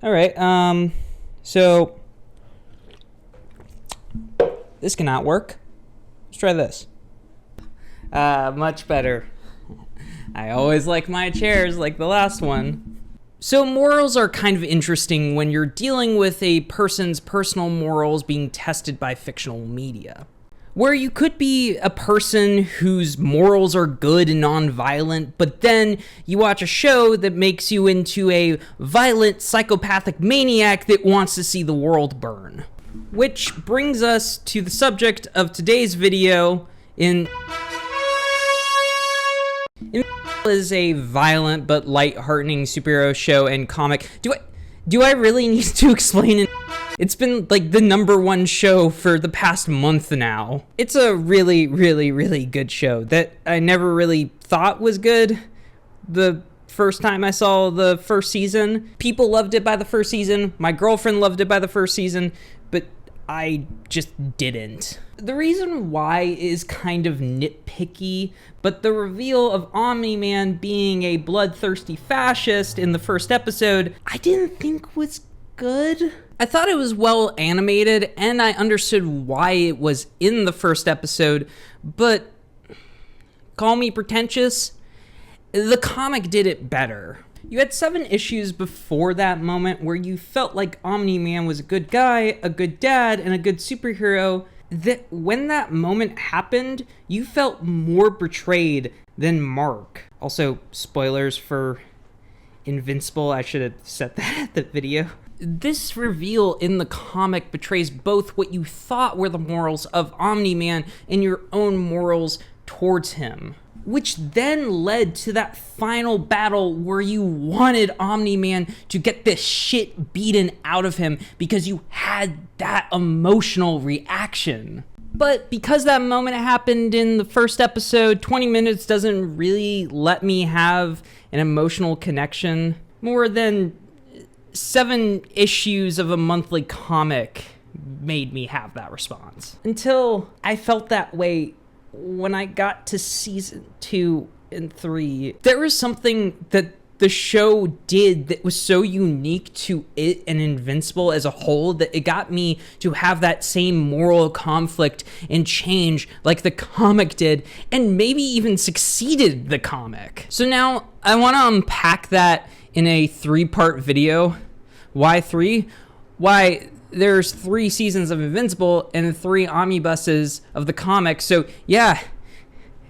All right, so this cannot work. Let's try this. Much better. I always like my chairs like the last one. So morals are kind of interesting when you're dealing with a person's personal morals being tested by fictional media. Where you could be a person whose morals are good and non-violent, but then you watch a show that makes you into a violent psychopathic maniac that wants to see the world burn. Which brings us to the subject of today's video. Invincible is a violent but light-heartening superhero show and comic. Do I really need to explain it? It's been like the #1 show for the past month now. It's a really, really, really good show that I never really thought was good the first time I saw the first season. People loved it by the first season. My girlfriend loved it by the first season, but I just didn't. The reason why is kind of nitpicky, but the reveal of Omni-Man being a bloodthirsty fascist in the first episode, I didn't think was good. I thought it was well animated, and I understood why it was in the first episode, but call me pretentious, the comic did it better. You had 7 issues before that moment where you felt like Omni-Man was a good guy, a good dad, and a good superhero, that when that moment happened, you felt more betrayed than Mark. Also, spoilers for Invincible, I should have said that at the video. This reveal in the comic betrays both what you thought were the morals of Omni-Man and your own morals towards him, which then led to that final battle where you wanted Omni-Man to get this shit beaten out of him because you had that emotional reaction. But because that moment happened in the first episode, 20 minutes doesn't really let me have an emotional connection. More than 7 issues of a monthly comic made me have that response. Until I felt that way when I got to season 2 and 3. There was something that the show did that was so unique to it and Invincible as a whole that it got me to have that same moral conflict and change like the comic did, and maybe even succeeded the comic. So now I want to unpack that in a 3-part video. Why 3? Why there's 3 seasons of Invincible and 3 omnibuses of the comic. So yeah,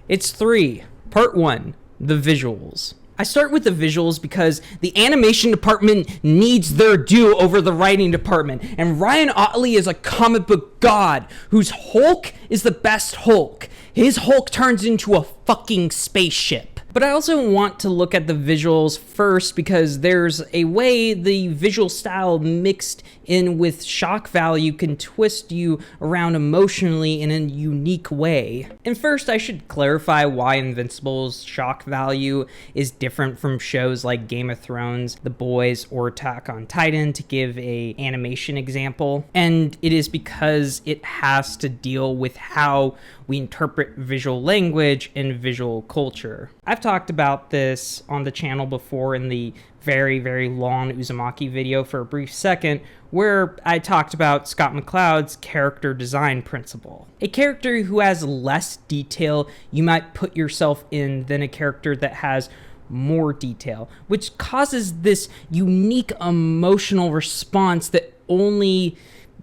it's 3. Part 1, the visuals. I start with the visuals because the animation department needs their due over the writing department. And Ryan Ottley is a comic book god whose Hulk is the best Hulk. His Hulk turns into a fucking spaceship. But I also want to look at the visuals first because there's a way the visual style mixed in with shock value can twist you around emotionally in a unique way. And first, I should clarify why Invincible's shock value is different from shows like Game of Thrones, The Boys, or Attack on Titan, to give an animation example. And it is because it has to deal with how we interpret visual language and visual culture. I've talked about this on the channel before in the very, very long Uzumaki video for a brief second, where I talked about Scott McCloud's character design principle. A character who has less detail you might put yourself in than a character that has more detail, which causes this unique emotional response that only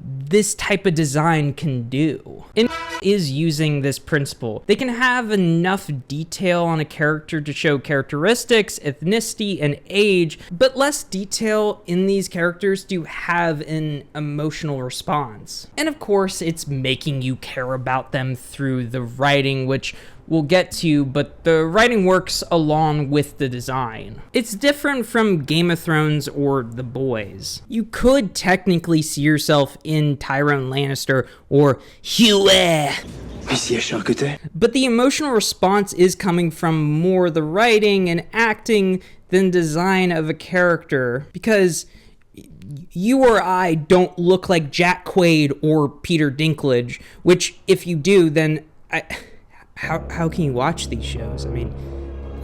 this type of design can do. And is using this principle. They can have enough detail on a character to show characteristics, ethnicity, and age, but less detail in these characters to have an emotional response. And of course, it's making you care about them through the writing, which we'll get to, but the writing works along with the design. It's different from Game of Thrones or The Boys. You could technically see yourself in Tyrone Lannister or Huey, but the emotional response is coming from more the writing and acting than design of a character, because you or I don't look like Jack Quaid or Peter Dinklage, which if you do, then How can you watch these shows? I mean,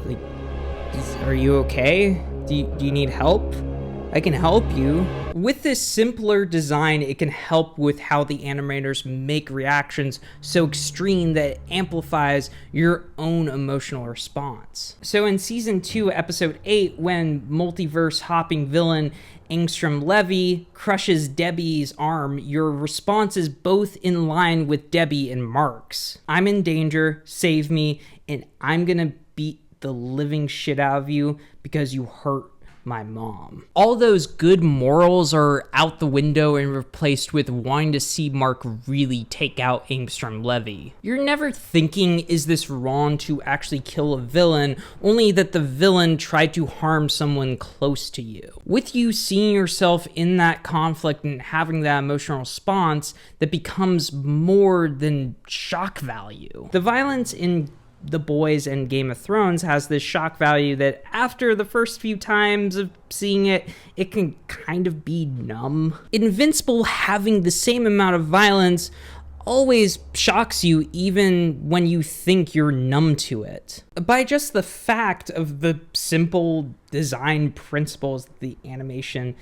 like, are you okay? Do you need help? I can help you. With this simpler design, it can help with how the animators make reactions so extreme that it amplifies your own emotional response. So in Season 2, Episode 8, when multiverse hopping villain Angstrom Levy crushes Debbie's arm, your response is both in line with Debbie and Mark's. I'm in danger, save me, and I'm gonna beat the living shit out of you because you hurt my mom. All those good morals are out the window and replaced with wanting to see Mark really take out Angstrom Levy. You're never thinking, is this wrong to actually kill a villain, only that the villain tried to harm someone close to you. With you seeing yourself in that conflict and having that emotional response that becomes more than shock value. The violence in The Boys and Game of Thrones has this shock value that after the first few times of seeing it, it can kind of be numb. Invincible, having the same amount of violence, always shocks you even when you think you're numb to it. By just the fact of the simple design principles the animation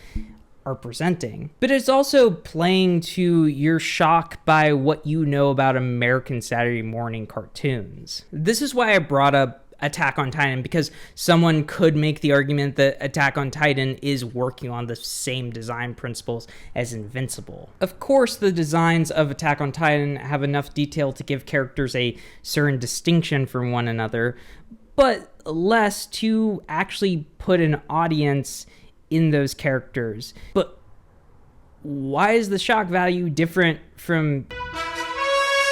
are presenting. But it's also playing to your shock by what you know about American Saturday morning cartoons. This is why I brought up Attack on Titan, because someone could make the argument that Attack on Titan is working on the same design principles as Invincible. Of course, the designs of Attack on Titan have enough detail to give characters a certain distinction from one another, but less to actually put an audience in those characters. But why is the shock value different from...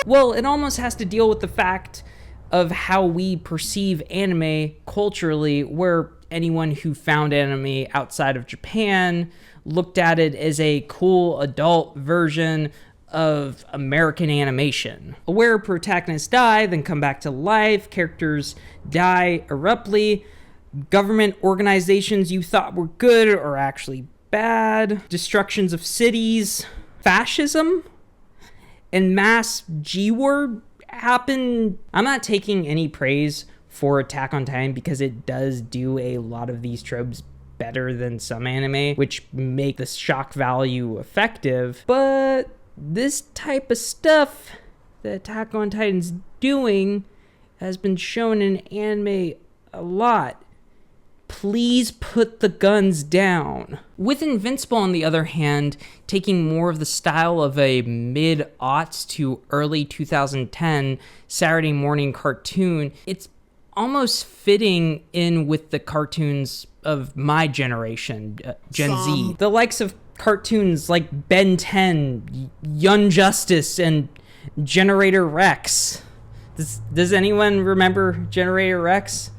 Well, it almost has to deal with the fact of how we perceive anime culturally, where anyone who found anime outside of Japan looked at it as a cool adult version of American animation, where protagonists die, then come back to life, characters die abruptly, government organizations you thought were good are actually bad, destructions of cities, fascism, and mass G-word happen. I'm not taking any praise for Attack on Titan because it does do a lot of these tropes better than some anime, which make the shock value effective, but this type of stuff that Attack on Titan's doing has been shown in anime a lot. Please put the guns down. With Invincible, on the other hand, taking more of the style of a mid-aughts to early 2010 Saturday morning cartoon, it's almost fitting in with the cartoons of my generation, Gen Z. The likes of cartoons like Ben 10, Young Justice, and Generator Rex. Does anyone remember Generator Rex?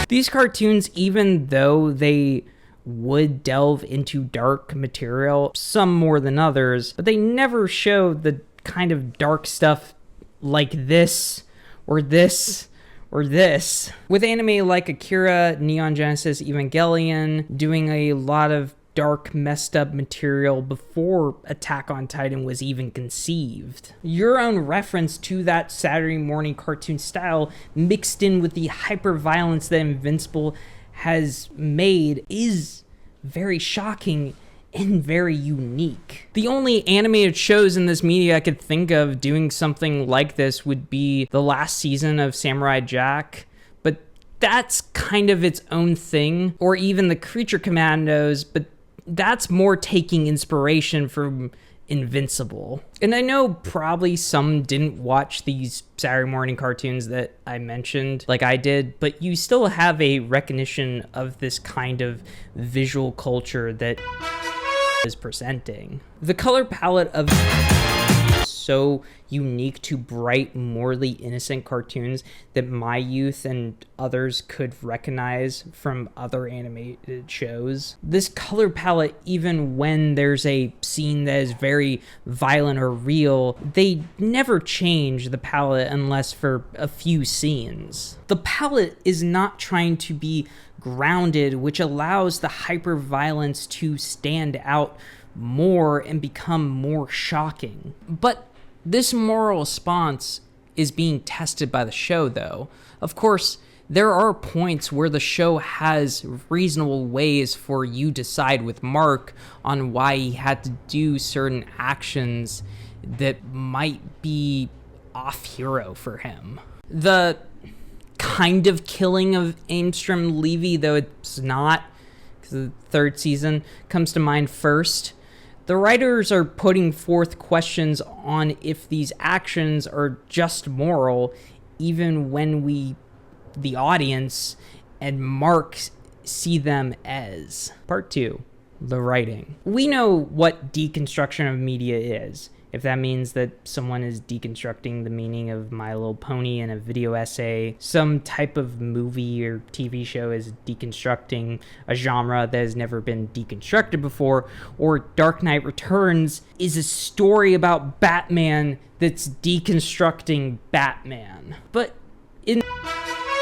These cartoons, even though they would delve into dark material, some more than others, but they never show the kind of dark stuff like this, or this, or this. With anime like Akira, Neon Genesis Evangelion doing a lot of dark, messed up material before Attack on Titan was even conceived. Your own reference to that Saturday morning cartoon style mixed in with the hyper-violence that Invincible has made is very shocking and very unique. The only animated shows in this media I could think of doing something like this would be the last season of Samurai Jack, but that's kind of its own thing, or even the Creature Commandos, but that's more taking inspiration from Invincible. And I know probably some didn't watch these Saturday morning cartoons that I mentioned like I did, but you still have a recognition of this kind of visual culture that is presenting. The color palette of so unique to bright, morally innocent cartoons that my youth and others could recognize from other animated shows. This color palette, even when there's a scene that is very violent or real, they never change the palette unless for a few scenes. The palette is not trying to be grounded, which allows the hyper-violence to stand out more and become more shocking. But this moral response is being tested by the show, though. Of course, there are points where the show has reasonable ways for you to side with Mark on why he had to do certain actions that might be off-hero for him. The kind of killing of Angstrom Levy, though it's not, because the third season comes to mind first. The writers are putting forth questions on if these actions are just moral, even when we, the audience, and Mark see them as. Part 2, the writing. We know what deconstruction of media is. If that means that someone is deconstructing the meaning of My Little Pony in a video essay, some type of movie or TV show is deconstructing a genre that has never been deconstructed before, or Dark Knight Returns is a story about Batman that's deconstructing Batman. But in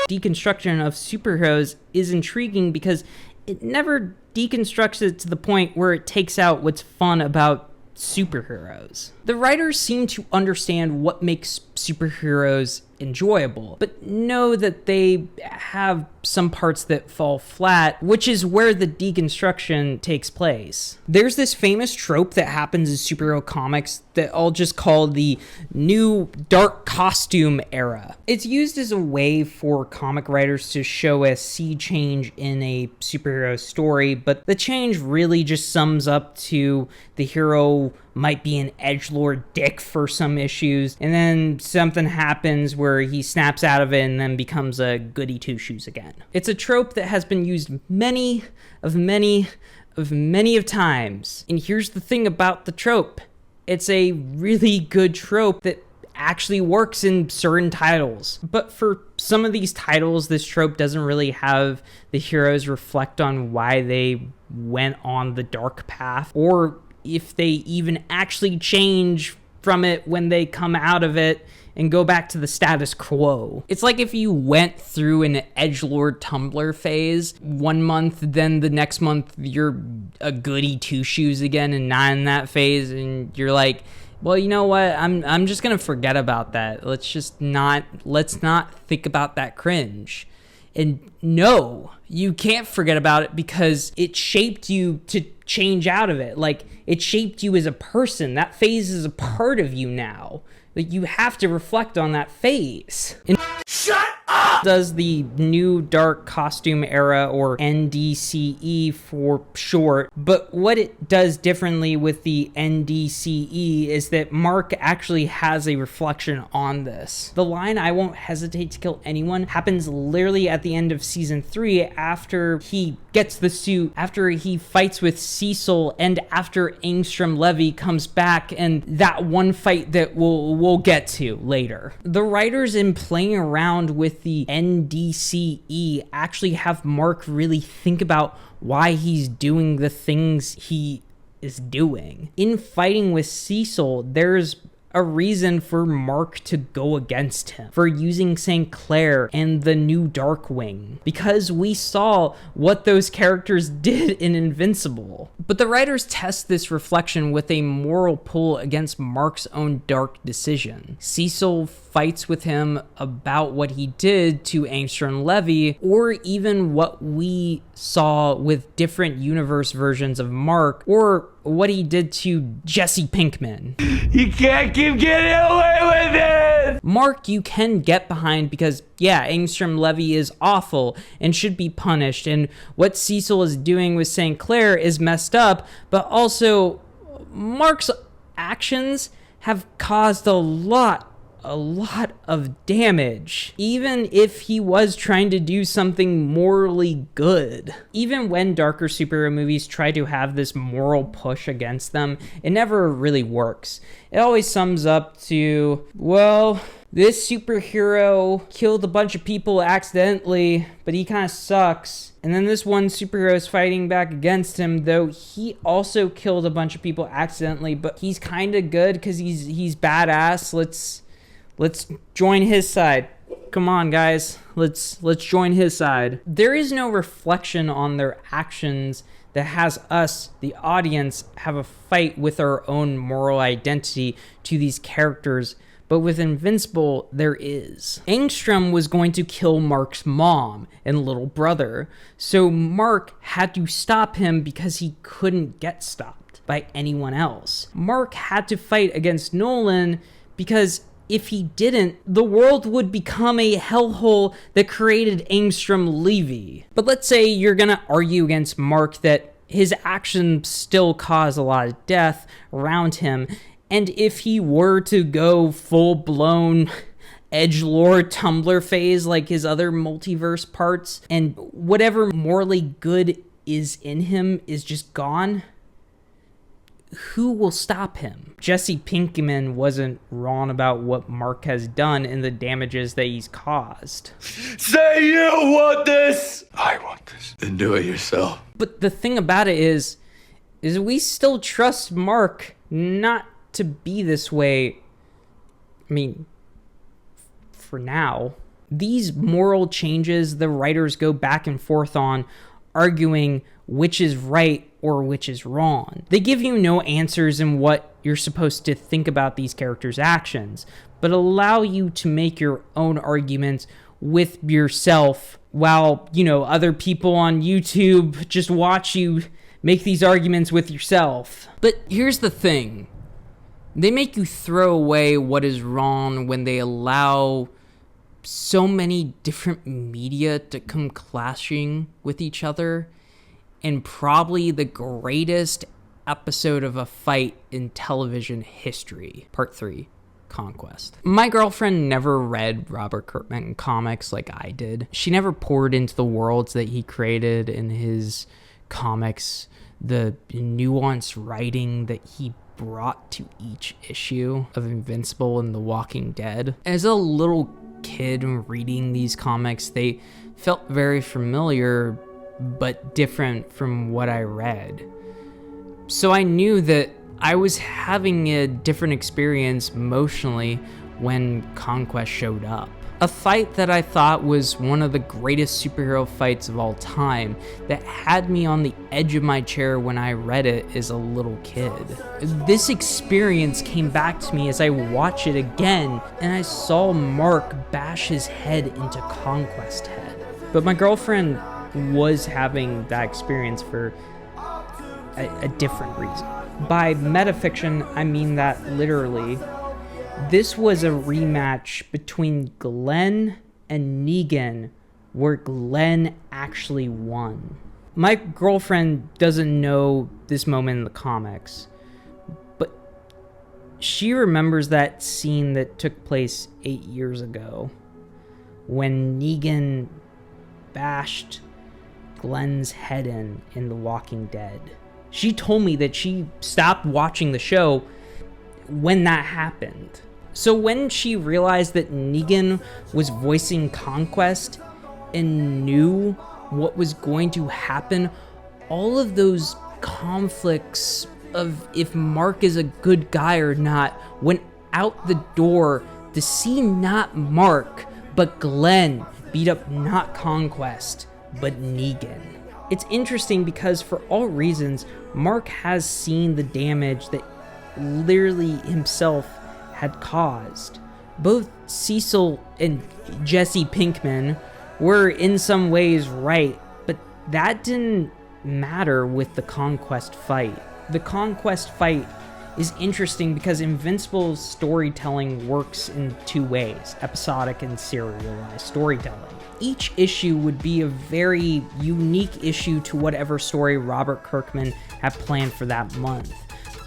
deconstruction of superheroes is intriguing because it never deconstructs it to the point where it takes out what's fun about superheroes. The writers seem to understand what makes superheroes enjoyable, but know that they have some parts that fall flat, which is where the deconstruction takes place. There's this famous trope that happens in superhero comics that I'll just call the new dark costume era. It's used as a way for comic writers to show a sea change in a superhero story, but the change really just sums up to the hero might be an edgelord dick for some issues, and then something happens where he snaps out of it and then becomes a goody two-shoes again. It's a trope that has been used many of times. And here's the thing about the trope. It's a really good trope that actually works in certain titles. But for some of these titles, this trope doesn't really have the heroes reflect on why they went on the dark path, or if they even actually change from it when they come out of it and go back to the status quo. It's like if you went through an edgelord Tumblr phase one month, then the next month you're a goody two-shoes again and not in that phase, and you're like, well, you know what, I'm just gonna forget about that. Let's not think about that cringe. And no, you can't forget about it because it shaped you to change out of it. Like, it shaped you as a person. That phase is a part of you now. Like, you have to reflect on that phase. Shut up! Does the new dark costume era, or NDCE for short, but what it does differently with the NDCE is that Mark actually has a reflection on this. The line, "I won't hesitate to kill anyone," happens literally at the end of season 3 after he gets the suit, after he fights with Cecil, and after Angstrom Levy comes back, and that one fight that we'll get to later. The writers, in playing around with the NDCE, actually have Mark really think about why he's doing the things he is doing. In fighting with Cecil, there's a reason for Mark to go against him, for using St. Clair and the new Darkwing, because we saw what those characters did in Invincible. But the writers test this reflection with a moral pull against Mark's own dark decision. Cecil fights with him about what he did to Angstrom Levy, or even what we saw with different universe versions of Mark, or what he did to Jesse Pinkman. You can't keep getting away with it! Mark you can get behind because, yeah, Angstrom Levy is awful and should be punished, and what Cecil is doing with St. Clair is messed up, but also Mark's actions have caused a lot of damage, even if he was trying to do something morally good. Even when darker superhero movies try to have this moral push against them, it never really works. It always sums up to, well, this superhero killed a bunch of people accidentally, but he kind of sucks. And then this one superhero is fighting back against him, though he also killed a bunch of people accidentally, but he's kind of good because he's badass. Let's join his side. Come on, guys. Let's join his side. There is no reflection on their actions that has us, the audience, have a fight with our own moral identity to these characters But with Invincible, there is. Angstrom was going to kill Mark's mom and little brother, so Mark had to stop him because he couldn't get stopped by anyone else. Mark had to fight against Nolan because if he didn't, the world would become a hellhole that created Angstrom Levy. But let's say you're gonna argue against Mark that his actions still cause a lot of death around him, and if he were to go full-blown edgelord Tumblr phase like his other multiverse parts, and whatever morally good is in him is just gone, who will stop him? Jesse Pinkman wasn't wrong about what Mark has done and the damages that he's caused. Say you want this! I want this. Then do it yourself. But the thing about it is we still trust Mark not to be this way. I mean, for now. These moral changes the writers go back and forth on, arguing which is right or which is wrong. They give you no answers in what you're supposed to think about these characters' actions, but allow you to make your own arguments with yourself while, other people on YouTube just watch you make these arguments with yourself. But here's the thing. They make you throw away what is wrong when they allow so many different media to come clashing with each other, and probably the greatest episode of a fight in television history. Part 3, Conquest. My girlfriend never read Robert Kirkman comics like I did. She never poured into the worlds that he created in his comics, the nuanced writing that he brought to each issue of Invincible and The Walking Dead. As a little kid reading these comics, they felt very familiar but different from what I read. So I knew that I was having a different experience emotionally when Conquest showed up. A fight that I thought was one of the greatest superhero fights of all time that had me on the edge of my chair when I read it as a little kid. This experience came back to me as I watched it again, and I saw Mark bash his head into Conquest head. But my girlfriend was having that experience for a different reason. By metafiction, I mean that literally. This was a rematch between Glenn and Negan, where Glenn actually won. My girlfriend doesn't know this moment in the comics, but she remembers that scene that took place 8 years ago, when Negan bashed Glenn's head in The Walking Dead. She told me that she stopped watching the show when that happened. So when she realized that Negan was voicing Conquest and knew what was going to happen, all of those conflicts of if Mark is a good guy or not went out the door to see not Mark, but Glenn beat up not Conquest, but Negan. It's interesting because for all reasons, Mark has seen the damage that literally himself had caused. Both Cecil and Jesse Pinkman were in some ways right, but that didn't matter with the Conquest fight. The Conquest fight is interesting because Invincible's storytelling works in two ways, episodic and serialized storytelling. Each issue would be a very unique issue to whatever story Robert Kirkman had planned for that month,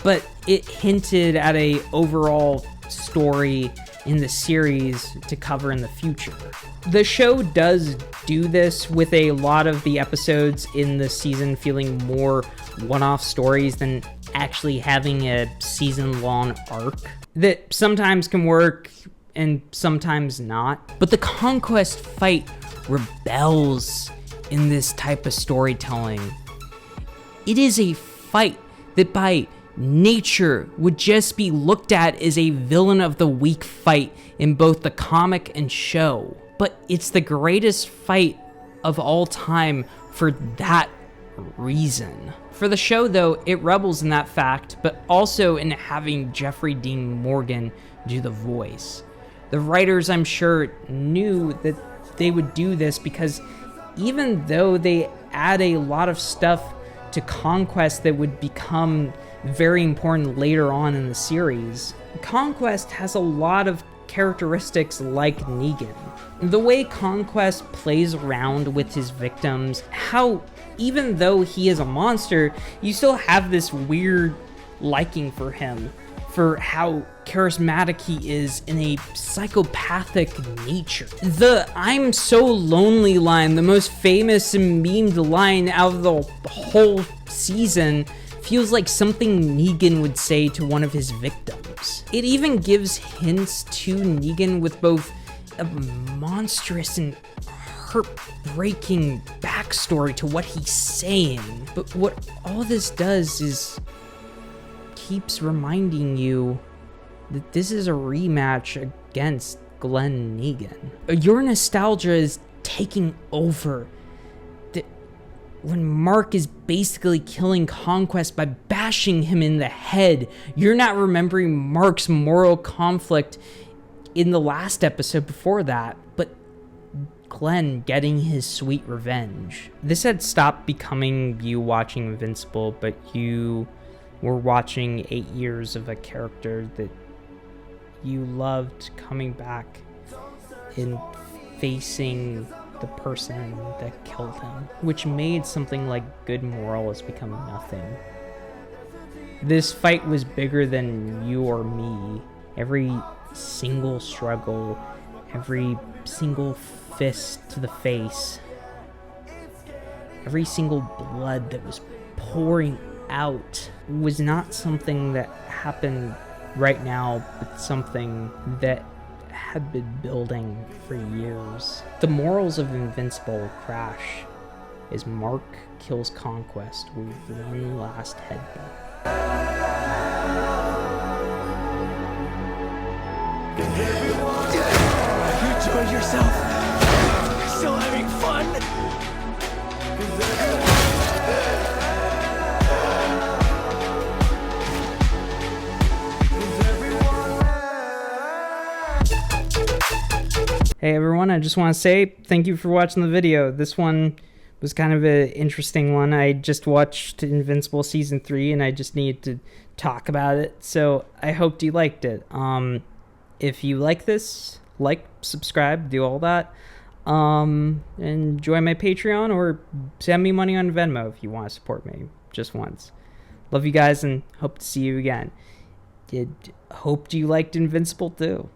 but it hinted at a overall story in the series to cover in the future. The show does do this with a lot of the episodes in the season feeling more one-off stories than actually having a season-long arc that sometimes can work and sometimes not. But the Conquest fight rebels in this type of storytelling. It is a fight that by nature would just be looked at as a villain of the week fight in both the comic and show. But it's the greatest fight of all time for that reason. For the show, though, it rebels in that fact, but also in having Jeffrey Dean Morgan do the voice. The writers, I'm sure, knew that they would do this because even though they add a lot of stuff to Conquest that would become very important later on in the series, Conquest has a lot of characteristics like Negan. The way Conquest plays around with his victims, how even though he is a monster, you still have this weird liking for him, for how charismatic he is in a psychopathic nature. The "I'm so lonely" line, the most famous and memed line out of the whole season, feels like something Negan would say to one of his victims. It even gives hints to Negan with both a monstrous and heartbreaking backstory to what he's saying. But what all this does is keeps reminding you that this is a rematch against Glenn Negan. Your nostalgia is taking over. When Mark is basically killing Conquest by bashing him in the head, you're not remembering Mark's moral conflict in the last episode before that, but Glenn getting his sweet revenge. This had stopped becoming you watching Invincible, but you were watching 8 years of a character that you loved coming back and facing the person that killed him, which made something like good morals become nothing. This fight was bigger than you or me. Every single struggle, every single fist to the face, every single blood that was pouring out was not something that happened right now, but something that had been building for years. The morals of Invincible crash as Mark kills Conquest with one last headbutt. You enjoyed yourself? Still having fun? Hey everyone, I just want to say thank you for watching the video. This one was kind of an interesting one. I just watched Invincible Season 3 and I just needed to talk about it, so I hoped you liked it. If you like this, like, subscribe, do all that. And join my Patreon or send me money on Venmo if you want to support me just once. Love you guys and hope to see you again. Hoped you liked Invincible too.